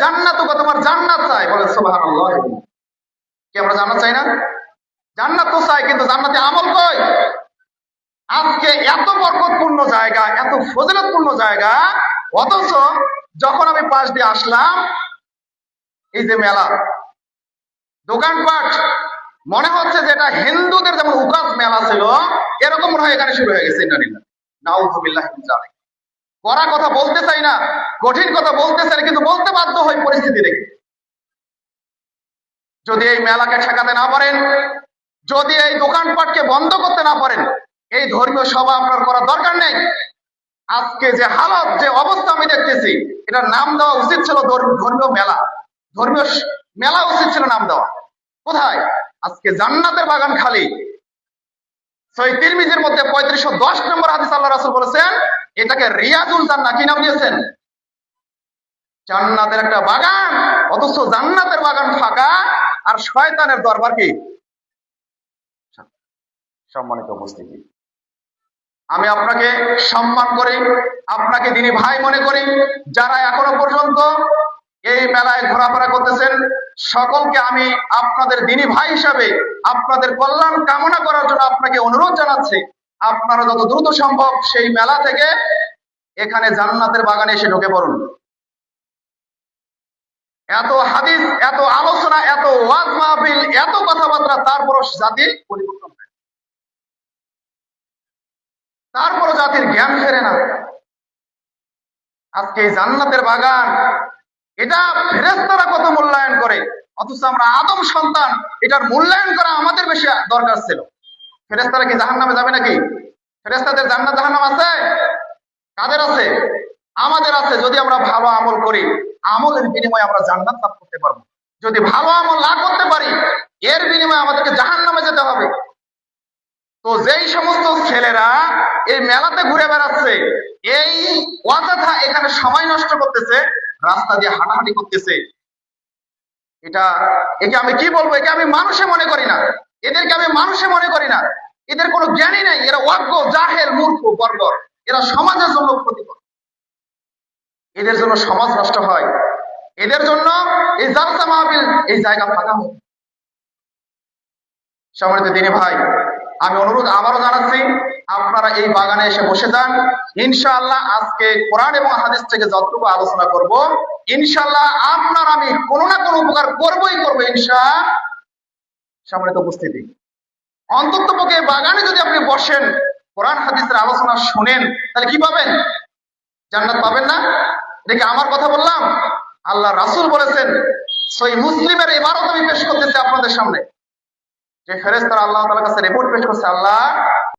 জান্নাতুকা, তোমার জান্নাত চাই। বলে সুবহানাল্লাহ। কি আমরা জান্নাত চাই না? জান্নাত তো চাই, কিন্তু জান্নাতে আমল কই? আজকে এত বরকতপূর্ণ জায়গা, এত ফজিলতপূর্ণ জায়গা, অথচ যখন আমি পাশ দিয়ে আসলাম, এই যে মেলা, দোকানপাট, মনে হচ্ছে যে এটা হিন্দুদের যেমন উকাস মেলা ছিল, এরকম মনে হয় এখানে শুরু হয়ে গেছে। নাউযুবিল্লাহি মিন যালিক। কড়া কথা বলতে চাই না, কঠিন কথা বলতে চাই না, কিন্তু বলতে বাধ্য হই পরিস্থিতি দেখে। যদি এই মেলাকে ঠেকাতে না পারেন, যদি এই দোকানপাটকে বন্ধ করতে না পারেন, এই ধর্মীয় সভা আপনার করার দরকার নেই। আজকে যে হালত, যে অবস্থা আমি দেখতেছি, এটার নাম দেওয়া উচিত ছিল ধর্মীয় মেলা। ধর্মীয় মেলা উচিত ছিল নাম দেওয়া। কোথায়? আজকে জান্নাতের বাগান খালি। সহিহ তিরমিজির মধ্যে 3510 নম্বর হাদিস আল্লাহ রাসূল বলেছেন, এটাকে রিয়াজুল জান্নাহ, কি নাম দিয়েছেন? জান্নাতের একটা বাগান। অথচ জান্নাতের বাগান ফাঁকা, আর শয়তানের দরবার কি? সম্মানিত উপস্থিতি, আমি আপনাকে সম্মান করি, আপনাকে দিনী ভাই মনে করি। যারা এখনো পর্যন্ত এই মেলায় ঘোরাফেরা করতেছেন, সকলকে আমি আপনাদের দিনী ভাই হিসাবে আপনাদের কল্যাণ কামনা করার জন্য আপনাকে অনুরোধ জানাচ্ছি, আপনারা যত দ্রুত সম্ভব সেই মেলা থেকে এখানে জান্নাতের বাগানে এসে ঢুকে পড়ুন। এত হাদিস, এত আলোচনা, এত ওয়াজ মাহফিল, এত কথাবার্তা, তারপরও জাতির পরিবর্তন হয়, তারপরও জাতির জ্ঞান ফেরে না। আজকে এই জান্নাতের বাগান, এটা ফেরেশতারা কত মূল্যায়ন করে, অথচ আমরা আদম সন্তান, এটার মূল্যায়ন করা আমাদের বেশি দরকার ছিল। ফেরেশতারা কি জাহান্নামে যাবে নাকি? ফেরেশতাদের জান্নাত জাহান্নাম আছে? কাদের আছে? আমাদের আছে। যদি আমরা ভালো আমল করি, আমলের বিনিময়ে আমরা জান্নাত লাভ করতে পারবো। যদি ভালো আমল না করতে পারি, এর বিনিময়ে আমাদেরকে জাহান্নামে যেতে হবে। তো যেই সমস্ত ছেলেরা এই মেলাতে ঘুরে বেড়াচ্ছে, এই অযথা এখানে সময় নষ্ট করতেছে, রাস্তা দিয়ে হাঁটাহাঁটি করতেছে, একে আমি কি বলবো? একে আমি মানুষে মনে করি না। এদেরকে আমি মানুষে মনে করি না। এদের কোনো জ্ঞানই নাই। এরা অজ্ঞ, জাহেল, মূর্খ, বর্বর। এরা সমাজের জন্য ক্ষতিকর। এদের জন্য সমাজ নষ্ট হয়। এদের জন্য এই জালসা মাহফিল, এই জায়গা ফাঁকা হয়। সম্মানিত দিনী ভাই, আমি অনুরোধ আবারও জানাচ্ছি, আপনারা এই বাগানে এসে বসে যান। ইনশাআল্লাহ আজকে কোরআন এবং হাদিস থেকে যতটুকু আলোচনা করব, ইনশাআল্লাহ আপনার আমি কোনো না কোনো উপকার করবই করবো ইনশাআল্লাহ। সম্মানিত উপস্থিতি, অন্তত পক্ষে বাগানে যদি আপনি বসেন, কোরআন হাদিসের আলোচনা শুনেন, তাহলে কি পাবেন? জান্নাত পাবেন না? দেখি আমার কথা বললাম, আল্লাহ রাসূল বলেছেন, সহিহ মুসলিমের ইবারত আমি পেশ করতেছি আপনাদের সামনে, যে ফেরেশতারা আল্লাহ তাআলার কাছে রিপোর্ট পেশ করছে, আল্লাহ